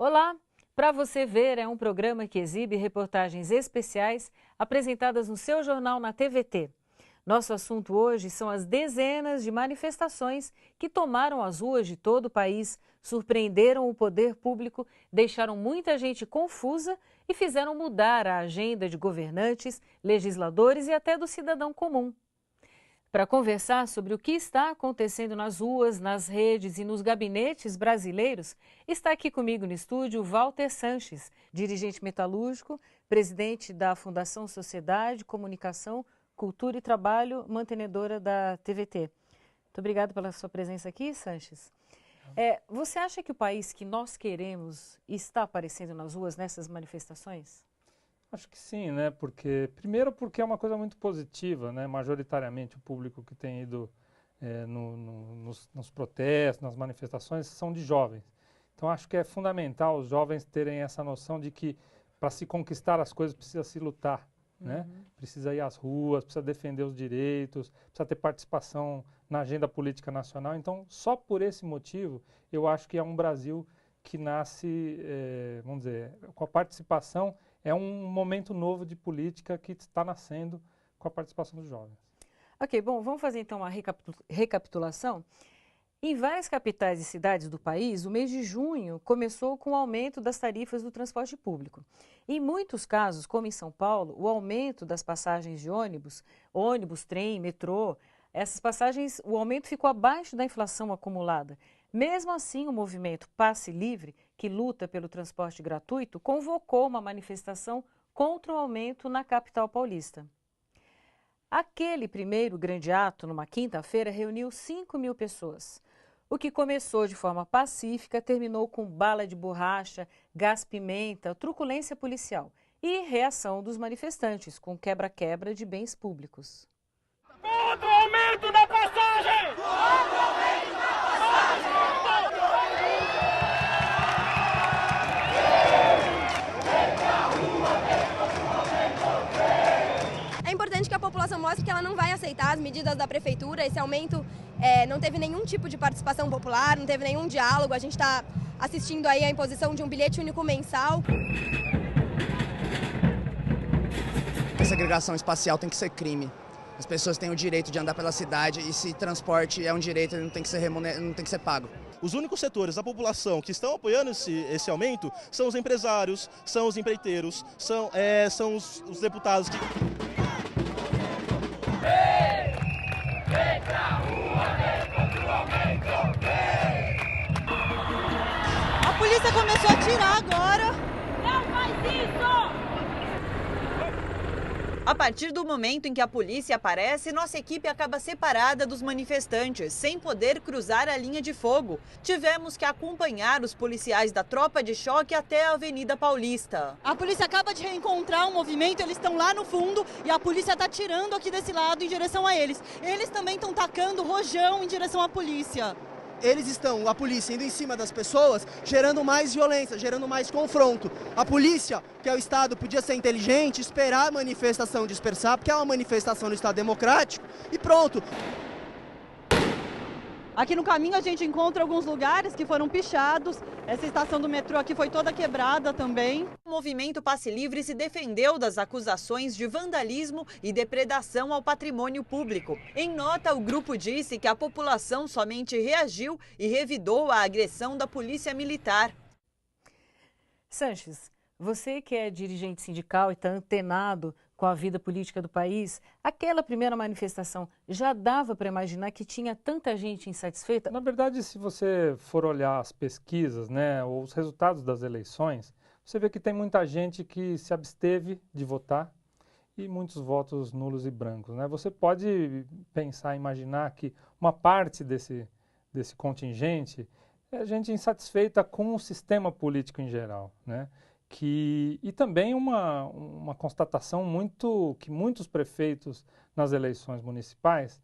Olá! Para Você Ver é um programa que exibe reportagens especiais apresentadas no seu jornal na TVT. Nosso assunto hoje são as dezenas de manifestações que tomaram as ruas de todo o país, surpreenderam o poder público, deixaram muita gente confusa e fizeram mudar a agenda de governantes, legisladores e até do cidadão comum. Para conversar sobre o que está acontecendo nas ruas, nas redes e nos gabinetes brasileiros, está aqui comigo no estúdio Walter Sanches, dirigente metalúrgico, presidente da Fundação Sociedade, Comunicação, Cultura e Trabalho, mantenedora da TVT. Muito obrigada pela sua presença aqui, Sanches. Você acha que o país que nós queremos está aparecendo nas ruas nessas manifestações? Acho que sim, né? Primeiro porque é uma coisa muito positiva, né? Majoritariamente o público que tem ido nos protestos, nas manifestações, são de jovens. Então acho que é fundamental os jovens terem essa noção de que para se conquistar as coisas precisa se lutar, né? Precisa ir às ruas, precisa defender os direitos, precisa ter participação na agenda política nacional. Então só por esse motivo eu acho que é um Brasil que nasce, vamos dizer, com a participação. É um momento novo de política que está nascendo com a participação dos jovens. Ok, bom, vamos fazer então uma recapitulação. Em várias capitais e cidades do país, o mês de junho começou com o aumento das tarifas do transporte público. Em muitos casos, como em São Paulo, o aumento das passagens de ônibus, trem, metrô, essas passagens, o aumento ficou abaixo da inflação acumulada. Mesmo assim, o movimento Passe Livre, que luta pelo transporte gratuito, convocou uma manifestação contra o aumento na capital paulista. Aquele primeiro grande ato, numa quinta-feira, reuniu 5.000 pessoas. O que começou de forma pacífica terminou com bala de borracha, gás-pimenta, truculência policial e reação dos manifestantes, com quebra-quebra de bens públicos. Contra o aumento da passagem! Contra o aumento da passagem! É importante que a população mostre que ela não vai aceitar as medidas da prefeitura. Esse aumento não teve nenhum tipo de participação popular, não teve nenhum diálogo. A gente está assistindo aí a imposição de um bilhete único mensal. A segregação espacial tem que ser crime. As pessoas têm o direito de andar pela cidade e se transporte é um direito, ele não tem que ser não tem que ser pago. Os únicos setores da população que estão apoiando esse aumento são os empresários, são os empreiteiros, são os deputados que... Vem pra rua, vem contra o aumento, vem! A polícia começou a atirar agora. Não faz isso! A partir do momento em que a polícia aparece, nossa equipe acaba separada dos manifestantes, sem poder cruzar a linha de fogo. Tivemos que acompanhar os policiais da tropa de choque até a Avenida Paulista. A polícia acaba de reencontrar o movimento, eles estão lá no fundo e a polícia está tirando aqui desse lado em direção a eles. Eles também estão tacando rojão em direção à polícia. A polícia, indo em cima das pessoas, gerando mais violência, gerando mais confronto. A polícia, que é o Estado, podia ser inteligente, esperar a manifestação dispersar, porque é uma manifestação no Estado democrático, e pronto. Aqui no caminho a gente encontra alguns lugares que foram pichados. Essa estação do metrô aqui foi toda quebrada também. O movimento Passe Livre se defendeu das acusações de vandalismo e depredação ao patrimônio público. Em nota, o grupo disse que a população somente reagiu e revidou a agressão da polícia militar. Sanches, você que é dirigente sindical e está antenado com a vida política do país, aquela primeira manifestação já dava para imaginar que tinha tanta gente insatisfeita? Na verdade, se você for olhar as pesquisas, né, ou os resultados das eleições, você vê que tem muita gente que se absteve de votar e muitos votos nulos e brancos, né? Você pode pensar, imaginar que uma parte desse contingente é gente insatisfeita com o sistema político em geral, né? E também uma constatação que muitos prefeitos nas eleições municipais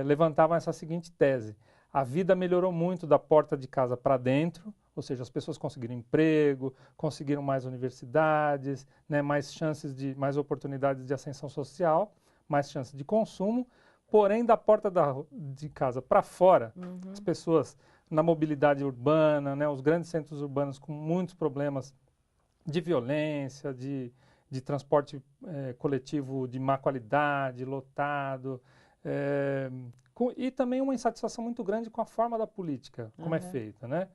levantavam essa seguinte tese: a vida melhorou muito da porta de casa para dentro, ou seja, as pessoas conseguiram emprego, conseguiram mais universidades, né, mais oportunidades de ascensão social, mais chances de consumo, porém da porta de casa para fora, as pessoas na mobilidade urbana, né? Os grandes centros urbanos com muitos problemas de violência, de transporte coletivo de má qualidade, lotado, e também uma insatisfação muito grande com a forma da política, como é feita, né?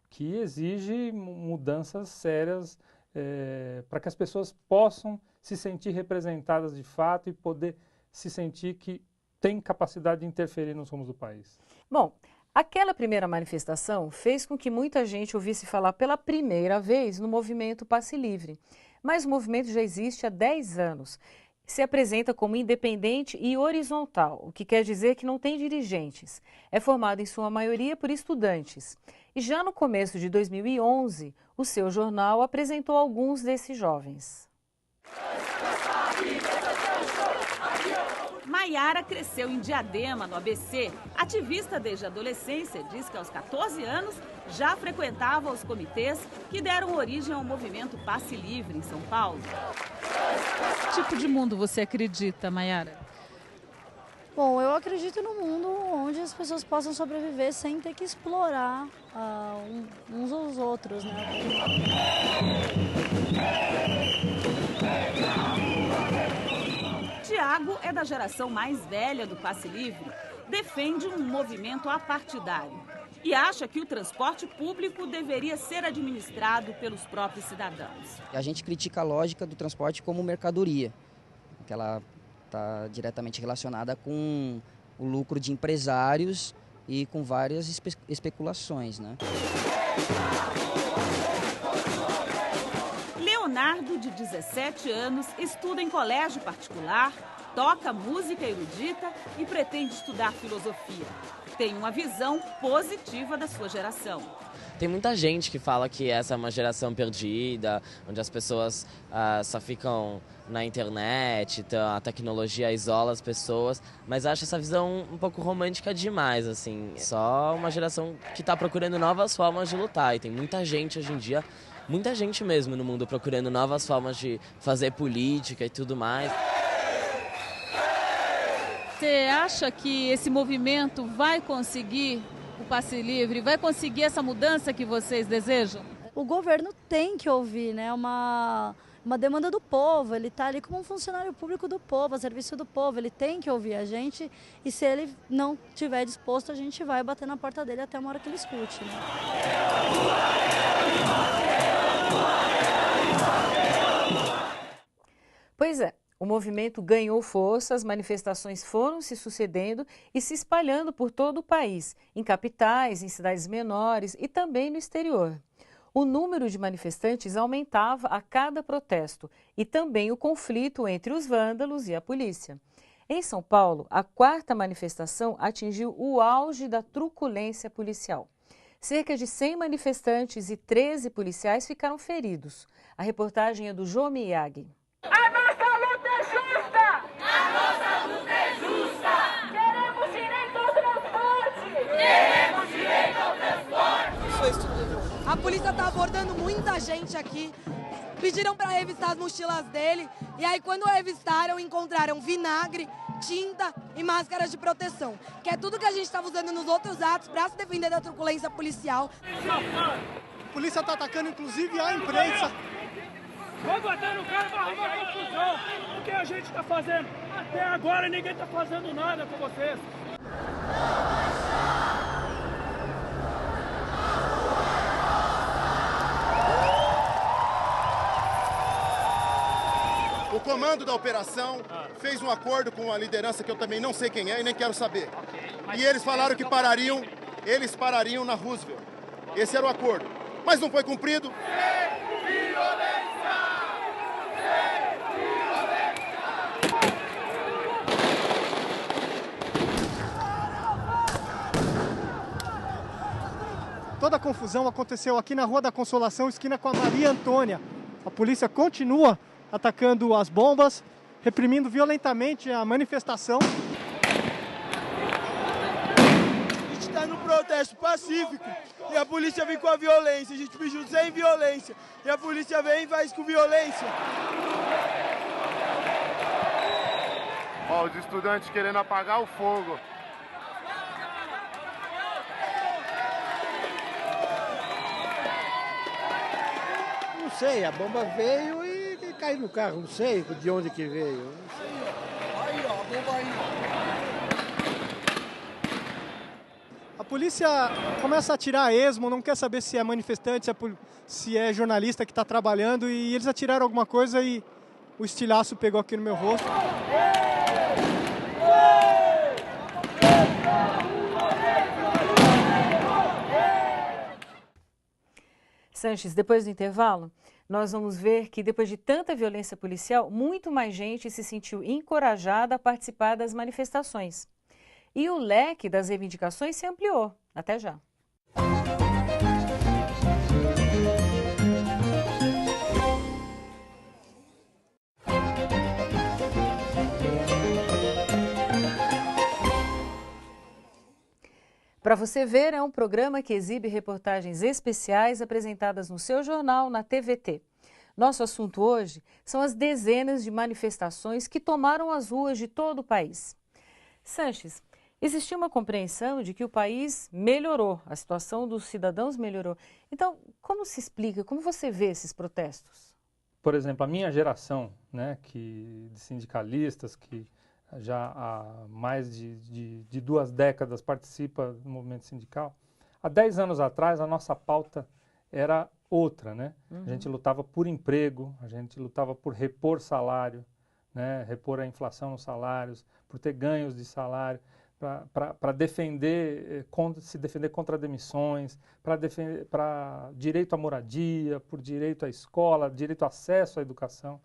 Que exige mudanças sérias para que as pessoas possam se sentir representadas de fato e poder se sentir que tem capacidade de interferir nos rumos do país. Bom, aquela primeira manifestação fez com que muita gente ouvisse falar pela primeira vez no movimento Passe Livre. Mas o movimento já existe há 10 anos. Se apresenta como independente e horizontal, o que quer dizer que não tem dirigentes. É formado em sua maioria por estudantes. E já no começo de 2011, o seu jornal apresentou alguns desses jovens. Maiara cresceu em Diadema, no ABC. Ativista desde a adolescência, diz que aos 14 anos já frequentava os comitês que deram origem ao movimento Passe Livre em São Paulo. Que tipo de mundo você acredita, Maiara? Bom, eu acredito num mundo onde as pessoas possam sobreviver sem ter que explorar uns aos outros, né? Tiago é da geração mais velha do Passe Livre, defende um movimento apartidário e acha que o transporte público deveria ser administrado pelos próprios cidadãos. A gente critica a lógica do transporte como mercadoria, que ela está diretamente relacionada com o lucro de empresários e com várias especulações, né? Leonardo, de 17 anos, estuda em colégio particular, toca música erudita e pretende estudar filosofia. Tem uma visão positiva da sua geração. Tem muita gente que fala que essa é uma geração perdida, onde as pessoas só ficam na internet, então a tecnologia isola as pessoas, mas acho essa visão um pouco romântica demais, assim. Só uma geração que está procurando novas formas de lutar, e tem muita gente hoje em dia, muita gente mesmo no mundo procurando novas formas de fazer política e tudo mais. Você acha que esse movimento vai conseguir o Passe Livre, vai conseguir essa mudança que vocês desejam? O governo tem que ouvir, né? Uma demanda do povo, ele está ali como um funcionário público do povo, a serviço do povo, ele tem que ouvir a gente e se ele não estiver disposto, a gente vai bater na porta dele até uma hora que ele escute, né? Pois é. O movimento ganhou força, as manifestações foram se sucedendo e se espalhando por todo o país, em capitais, em cidades menores e também no exterior. O número de manifestantes aumentava a cada protesto e também o conflito entre os vândalos e a polícia. Em São Paulo, a 4ª manifestação atingiu o auge da truculência policial. Cerca de 100 manifestantes e 13 policiais ficaram feridos. A reportagem é do Jô Miyagi. A nossa luta é justa! A nossa luta é justa! Queremos direito ao transporte! Queremos direito ao transporte! A polícia tá abordando muita gente aqui. Pediram para revistar as mochilas dele. E aí, quando revistaram, encontraram vinagre, tinta e máscaras de proteção. Que é tudo que a gente estava usando nos outros atos para se defender da truculência policial. A polícia tá atacando, inclusive, a imprensa. Vamos bater no cara para arrumar confusão. O que a gente está fazendo? Até agora ninguém está fazendo nada com vocês. O comando da operação fez um acordo com a liderança que eu também não sei quem é e nem quero saber. E eles falaram que parariam na Roosevelt. Esse era o acordo. Mas não foi cumprido. Toda a confusão aconteceu aqui na Rua da Consolação, esquina com a Maria Antônia. A polícia continua atacando as bombas, reprimindo violentamente a manifestação. A gente está no protesto pacífico e a polícia vem com a violência. A gente pediu sem violência e a polícia vem e faz com violência. Ó, os estudantes querendo apagar o fogo. sei, a bomba veio e caiu no carro, não sei de onde que veio. Não sei. Aí, ó, a bomba aí, A polícia começa a atirar a esmo, não quer saber se é manifestante, se é jornalista que está trabalhando, e eles atiraram alguma coisa e o estilhaço pegou aqui no meu rosto. Sanches, depois do intervalo, nós vamos ver que depois de tanta violência policial, muito mais gente se sentiu encorajada a participar das manifestações. E o leque das reivindicações se ampliou. Até já. Para você ver, é um programa que exibe reportagens especiais apresentadas no seu jornal, na TVT. Nosso assunto hoje são as dezenas de manifestações que tomaram as ruas de todo o país. Sanches, existia uma compreensão de que o país melhorou, a situação dos cidadãos melhorou. Então, como se explica, como você vê esses protestos? Por exemplo, a minha geração, né, de sindicalistas que já há mais de 2 décadas participa do movimento sindical. Há 10 anos atrás, a nossa pauta era outra, né? A gente lutava por emprego, a gente lutava por repor salário, né? Repor a inflação nos salários, por ter ganhos de salário, para se defender contra demissões, para direito à moradia, por direito à escola, direito ao acesso à educação.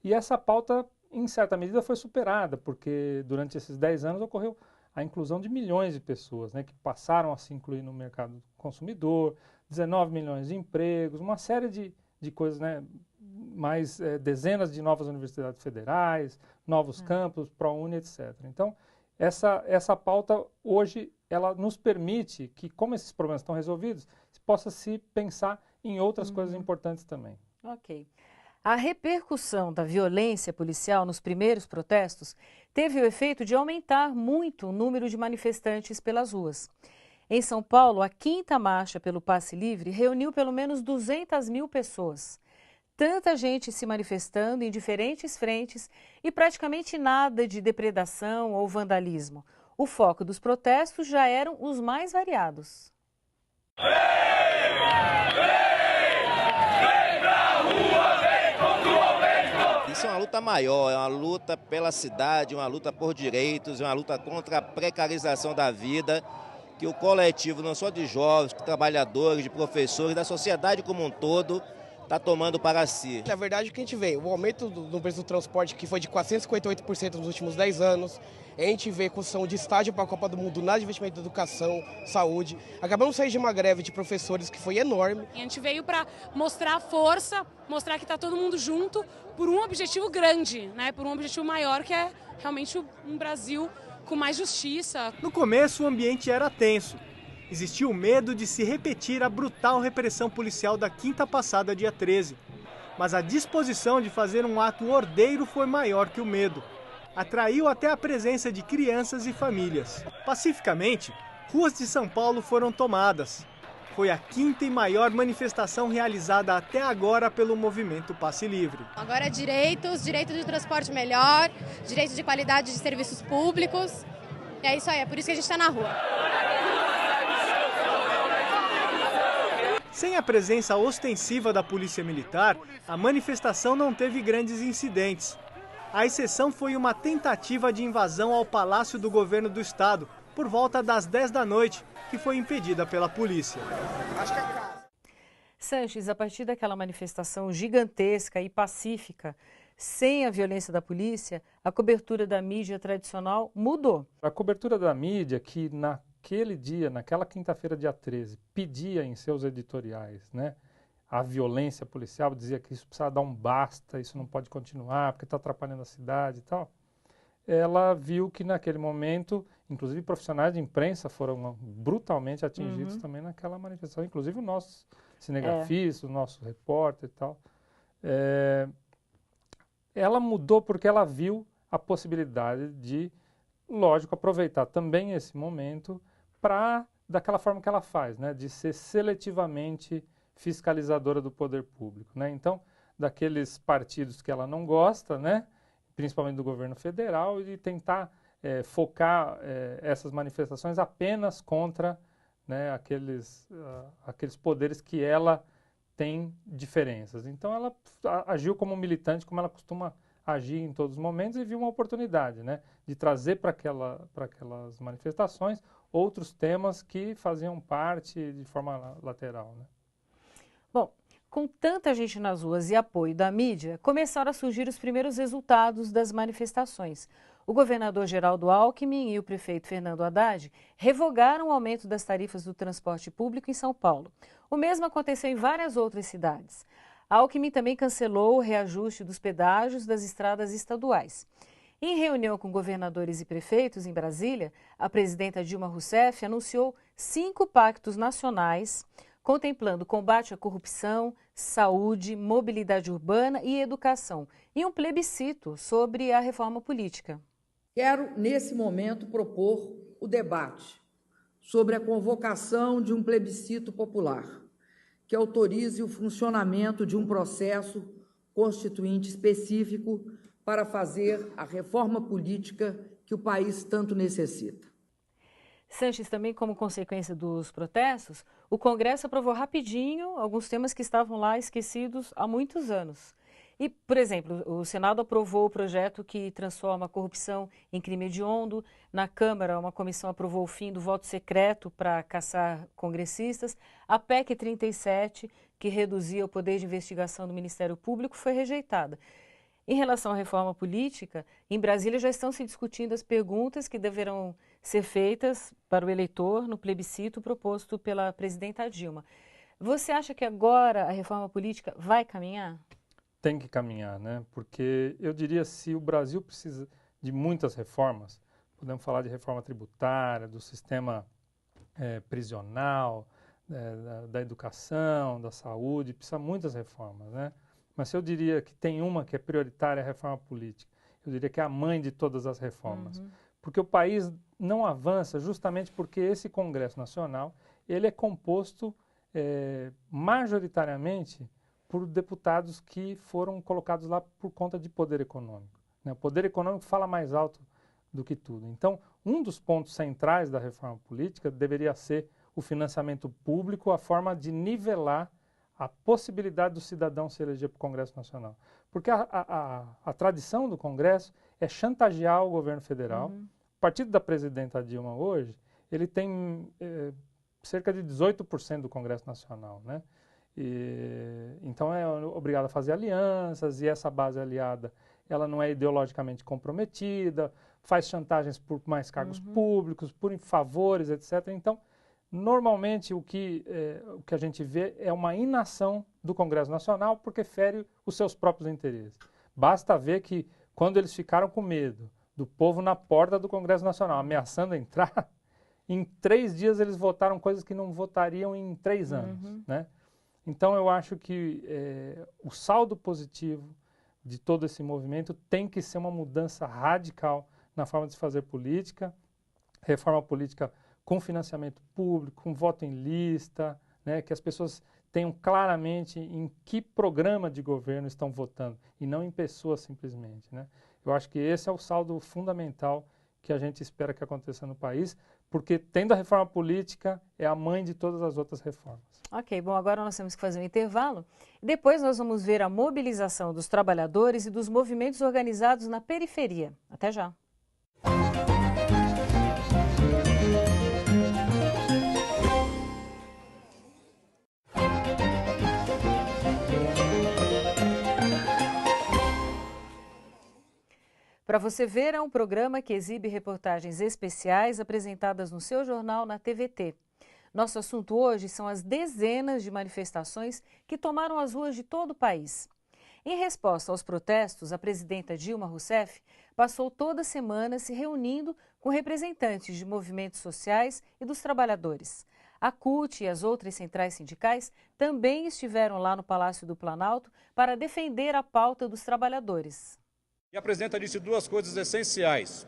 E essa pauta, em certa medida, foi superada, porque durante esses 10 anos ocorreu a inclusão de milhões de pessoas, né, que passaram a se incluir no mercado consumidor, 19 milhões de empregos, uma série de coisas, né, mais dezenas de novas universidades federais, novos campos, ProUni, etc. Então, essa pauta, hoje, ela nos permite que, como esses problemas estão resolvidos, possa se pensar em outras coisas importantes também. Ok. A repercussão da violência policial nos primeiros protestos teve o efeito de aumentar muito o número de manifestantes pelas ruas. Em São Paulo, a 5ª marcha pelo Passe Livre reuniu pelo menos 200 mil pessoas. Tanta gente se manifestando em diferentes frentes e praticamente nada de depredação ou vandalismo. O foco dos protestos já eram os mais variados. Isso é uma luta maior, é uma luta pela cidade, uma luta por direitos, uma luta contra a precarização da vida, que o coletivo, não só de jovens, de trabalhadores, de professores, da sociedade como um todo, está tomando para si. Na verdade, o que a gente vê, o aumento do preço do transporte, que foi de 458% nos últimos 10 anos, a gente vê construção de estádio para a Copa do Mundo, nada de investimento em educação, saúde. Acabamos de sair de uma greve de professores que foi enorme. A gente veio para mostrar força, mostrar que está todo mundo junto por um objetivo grande, né? Por um objetivo maior, que é realmente um Brasil com mais justiça. No começo, o ambiente era tenso. Existia o medo de se repetir a brutal repressão policial da quinta passada, dia 13. Mas a disposição de fazer um ato ordeiro foi maior que o medo. Atraiu até a presença de crianças e famílias. Pacificamente, ruas de São Paulo foram tomadas. Foi a 5ª e maior manifestação realizada até agora pelo movimento Passe Livre. Agora direitos, direito de transporte melhor, direito de qualidade de serviços públicos. E é isso aí, é por isso que a gente está na rua. Sem a presença ostensiva da Polícia Militar, a manifestação não teve grandes incidentes. A exceção foi uma tentativa de invasão ao Palácio do Governo do Estado, por volta das 10 da noite, que foi impedida pela polícia. Sanches, a partir daquela manifestação gigantesca e pacífica, sem a violência da polícia, a cobertura da mídia tradicional mudou. A cobertura da mídia, que naquele dia, naquela quinta-feira, dia 13, pedia em seus editoriais, né, a violência policial, dizia que isso precisava dar um basta, isso não pode continuar, porque está atrapalhando a cidade e tal. Ela viu que naquele momento, inclusive profissionais de imprensa foram brutalmente atingidos também naquela manifestação, inclusive o nosso cinegrafista, o nosso repórter e tal. Ela mudou porque ela viu a possibilidade de, lógico, aproveitar também esse momento para, daquela forma que ela faz, né, de ser seletivamente fiscalizadora do poder público, né? Então, daqueles partidos que ela não gosta, né? Principalmente do governo federal, e de tentar focar essas manifestações apenas contra, né, aqueles poderes que ela tem diferenças. Então ela agiu como militante, como ela costuma agir em todos os momentos, e viu uma oportunidade, né, de trazer para aquelas manifestações outros temas que faziam parte de forma lateral, né? Bom, com tanta gente nas ruas e apoio da mídia, começaram a surgir os primeiros resultados das manifestações. O governador Geraldo Alckmin e o prefeito Fernando Haddad revogaram o aumento das tarifas do transporte público em São Paulo. O mesmo aconteceu em várias outras cidades. Alckmin também cancelou o reajuste dos pedágios das estradas estaduais. Em reunião com governadores e prefeitos em Brasília, a presidenta Dilma Rousseff anunciou 5 pactos nacionais contemplando combate à corrupção, saúde, mobilidade urbana e educação, e um plebiscito sobre a reforma política. Quero, nesse momento, propor o debate sobre a convocação de um plebiscito popular que autorize o funcionamento de um processo constituinte específico para fazer a reforma política que o país tanto necessita. Sanches, também como consequência dos protestos, o Congresso aprovou rapidinho alguns temas que estavam lá esquecidos há muitos anos. E, por exemplo, o Senado aprovou o projeto que transforma a corrupção em crime hediondo. Na Câmara, uma comissão aprovou o fim do voto secreto para caçar congressistas. A PEC 37, que reduzia o poder de investigação do Ministério Público, foi rejeitada. Em relação à reforma política, em Brasília já estão se discutindo as perguntas que deverão ser feitas para o eleitor no plebiscito proposto pela presidenta Dilma. Você acha que agora a reforma política vai caminhar? Tem que caminhar, né? Porque eu diria, se o Brasil precisa de muitas reformas, podemos falar de reforma tributária, do sistema prisional, da educação, da saúde, precisa de muitas reformas, né? Mas se eu diria que tem uma que é prioritária, a reforma política, eu diria que é a mãe de todas as reformas. Porque o país não avança justamente porque esse Congresso Nacional, ele é composto majoritariamente por deputados que foram colocados lá por conta de poder econômico, né? O poder econômico fala mais alto do que tudo. Então, um dos pontos centrais da reforma política deveria ser o financiamento público, a forma de nivelar a possibilidade do cidadão se eleger para o Congresso Nacional. Porque a tradição do Congresso é chantagear o governo federal. O partido da presidenta Dilma hoje, ele tem cerca de 18% do Congresso Nacional, né? Então é obrigado a fazer alianças, e essa base aliada ela não é ideologicamente comprometida, faz chantagens por mais cargos públicos, por favores, etc. Então, normalmente o que a gente vê é uma inação do Congresso Nacional porque fere os seus próprios interesses. Basta ver que quando eles ficaram com medo do povo na porta do Congresso Nacional ameaçando entrar, em 3 dias eles votaram coisas que não votariam em 3 anos, né? Então, eu acho que o saldo positivo de todo esse movimento tem que ser uma mudança radical na forma de se fazer política, reforma política com financiamento público, com voto em lista, né, que as pessoas tenham claramente em que programa de governo estão votando e não em pessoas simplesmente, né? Eu acho que esse é o saldo fundamental que a gente espera que aconteça no país, porque tendo a reforma política é a mãe de todas as outras reformas. Ok, bom, agora nós temos que fazer um intervalo. Depois nós vamos ver a mobilização dos trabalhadores e dos movimentos organizados na periferia. Até já. Para você ver, é um programa que exibe reportagens especiais apresentadas no seu jornal na TVT. Nosso assunto hoje são as dezenas de manifestações que tomaram as ruas de todo o país. Em resposta aos protestos, a presidenta Dilma Rousseff passou toda semana se reunindo com representantes de movimentos sociais e dos trabalhadores. A CUT e as outras centrais sindicais também estiveram lá no Palácio do Planalto para defender a pauta dos trabalhadores. E a presidenta disse 2 coisas essenciais.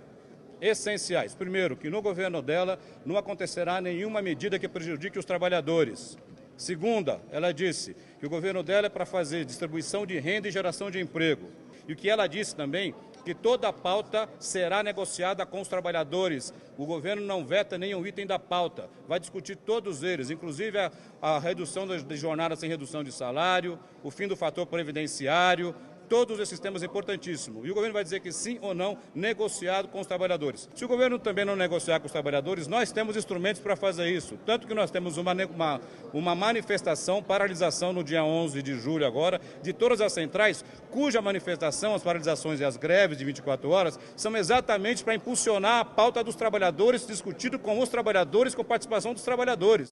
Primeiro, que no governo dela não acontecerá nenhuma medida que prejudique os trabalhadores. Segunda, ela disse que o governo dela é para fazer distribuição de renda e geração de emprego. E o que ela disse também, que toda a pauta será negociada com os trabalhadores. O governo não veta nenhum item da pauta, vai discutir todos eles, inclusive a redução de jornada sem redução de salário, o fim do fator previdenciário, todos esses temas importantíssimos. E o governo vai dizer que sim ou não, negociado com os trabalhadores. Se o governo também não negociar com os trabalhadores, nós temos instrumentos para fazer isso. Tanto que nós temos uma manifestação, paralisação no dia 11 de julho agora, de todas as centrais, cuja manifestação, as paralisações e as greves de 24 horas, são exatamente para impulsionar a pauta dos trabalhadores, discutido com os trabalhadores, com participação dos trabalhadores.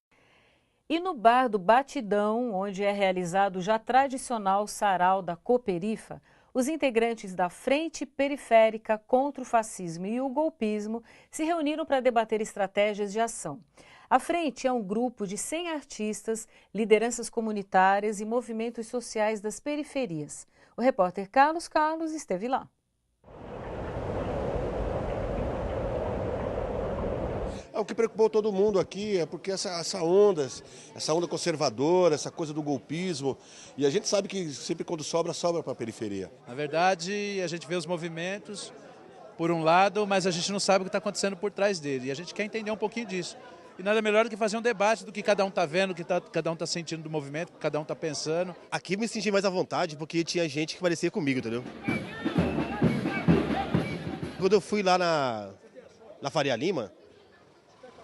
E no bar do Batidão, onde é realizado o já tradicional sarau da Cooperifa, os integrantes da Frente Periférica contra o Fascismo e o Golpismo se reuniram para debater estratégias de ação. A Frente é um grupo de 100 artistas, lideranças comunitárias e movimentos sociais das periferias. O repórter Carlos esteve lá. O que preocupou todo mundo aqui é porque essa onda conservadora, essa coisa do golpismo, e a gente sabe que sempre quando sobra para a periferia. Na verdade, a gente vê os movimentos por um lado, mas a gente não sabe o que está acontecendo por trás dele, e a gente quer entender um pouquinho disso. E nada melhor do que fazer um debate do que cada um está vendo, do que cada um está sentindo do movimento, do que cada um está pensando. Aqui me senti mais à vontade porque tinha gente que parecia comigo, entendeu? Quando eu fui lá na Faria Lima,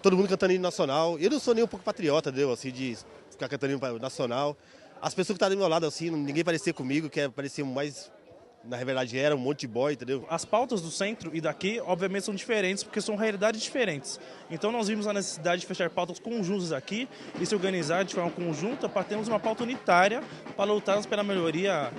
todo mundo cantando hino nacional. Eu não sou nem um pouco patriota, entendeu? Assim, de ficar cantando hino nacional. As pessoas que estavam do meu lado, assim, ninguém parecia comigo, que parecia mais... Na verdade era um monte de boy, entendeu? As pautas do centro e daqui, obviamente, são diferentes, porque são realidades diferentes. Então nós vimos a necessidade de fechar pautas conjuntas aqui e se organizar de forma conjunta para termos uma pauta unitária para lutarmos pela melhoria,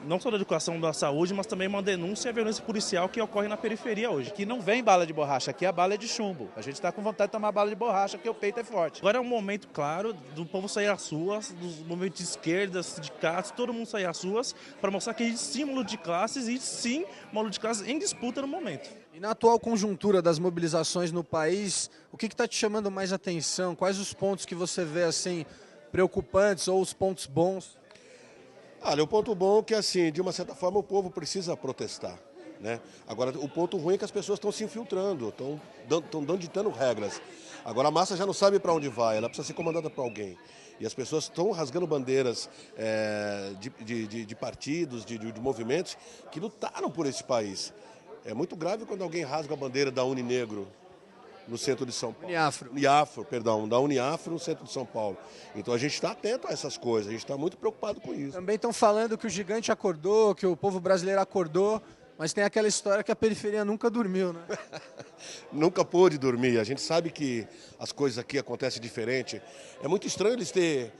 não só da educação, da saúde, mas também uma denúncia à violência policial que ocorre na periferia hoje. Aqui não vem bala de borracha, aqui a bala é de chumbo. A gente está com vontade de tomar bala de borracha, porque o peito é forte. Agora é um momento, claro, do povo sair às ruas, dos movimentos de esquerda, sindicatos, todo mundo sair às ruas para mostrar que existe uma luta de classes e sim uma luta de classes em disputa no momento. E na atual conjuntura das mobilizações no país, o que está te chamando mais atenção? Quais os pontos que você vê assim preocupantes ou os pontos bons? Olha, o ponto bom é que, assim, de uma certa forma, o povo precisa protestar, né? Agora, o ponto ruim é que as pessoas estão se infiltrando, estão ditando regras. Agora, a massa já não sabe para onde vai, ela precisa ser comandada por alguém. E as pessoas estão rasgando bandeiras de partidos, de movimentos que lutaram por esse país. É muito grave quando alguém rasga a bandeira da Uninegro no centro de São Paulo. Da Uniafro no centro de São Paulo. Então a gente está atento a essas coisas, a gente está muito preocupado com isso. Também estão falando que o gigante acordou, que o povo brasileiro acordou, mas tem aquela história que a periferia nunca dormiu, né? Nunca pôde dormir. A gente sabe que as coisas aqui acontecem diferente. É muito estranho eles terem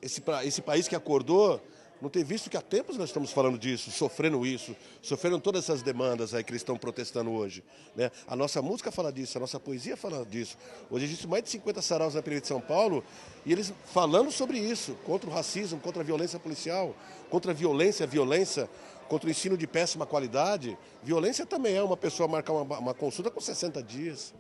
esse país que acordou, não ter visto que há tempos nós estamos falando disso, sofrendo todas essas demandas aí que eles estão protestando hoje, né? A nossa música fala disso, a nossa poesia fala disso. Hoje existe mais de 50 saraus na periferia de São Paulo e eles falando sobre isso, contra o racismo, contra a violência policial, contra a violência, contra o ensino de péssima qualidade. Violência também é uma pessoa marcar uma consulta com 60 dias.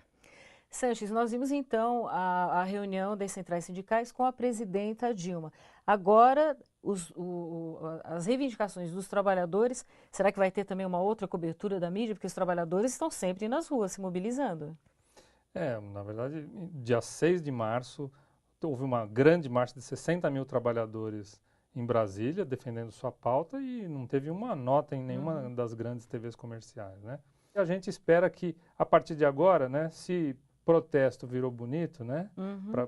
Sanches, nós vimos então a reunião das centrais sindicais com a presidenta Dilma. Agora, as reivindicações dos trabalhadores, será que vai ter também uma outra cobertura da mídia? Porque os trabalhadores estão sempre nas ruas se mobilizando. Na verdade, dia 6 de março, houve uma grande marcha de 60 mil trabalhadores em Brasília, defendendo sua pauta, e não teve uma nota em nenhuma das grandes TVs comerciais, né? E a gente espera que, a partir de agora, né, se protesto virou bonito, né,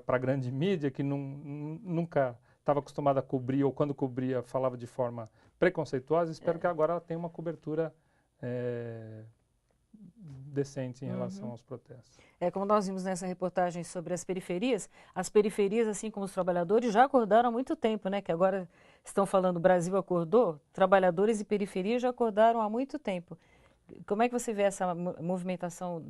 para a grande mídia, que nunca estava acostumada a cobrir, ou quando cobria falava de forma preconceituosa, espero que agora ela tenha uma cobertura decente em relação aos protestos. Como nós vimos nessa reportagem sobre as periferias, assim como os trabalhadores, já acordaram há muito tempo, né? Que agora estão falando Brasil acordou, trabalhadores e periferia já acordaram há muito tempo. Como é que você vê essa movimentação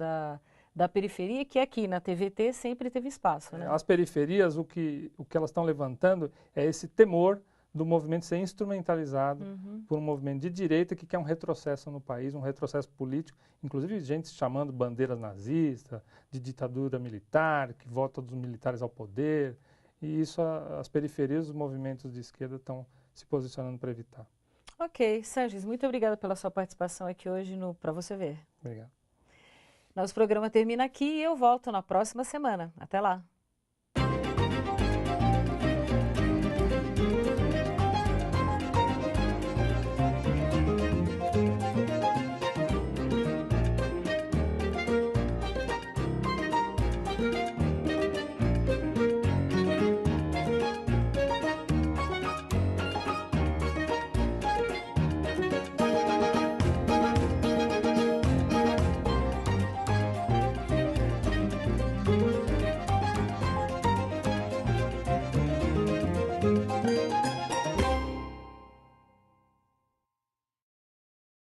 da periferia, que aqui na TVT sempre teve espaço, né? As periferias, o que elas estão levantando é esse temor do movimento ser instrumentalizado por um movimento de direita que quer um retrocesso no país, um retrocesso político, inclusive gente chamando bandeiras nazistas, de ditadura militar, que volta dos militares ao poder, e isso as periferias dos movimentos de esquerda estão se posicionando para evitar. Ok, Sanches, muito obrigada pela sua participação aqui hoje no Pra Você Ver. Obrigado. Nosso programa termina aqui e eu volto na próxima semana. Até lá!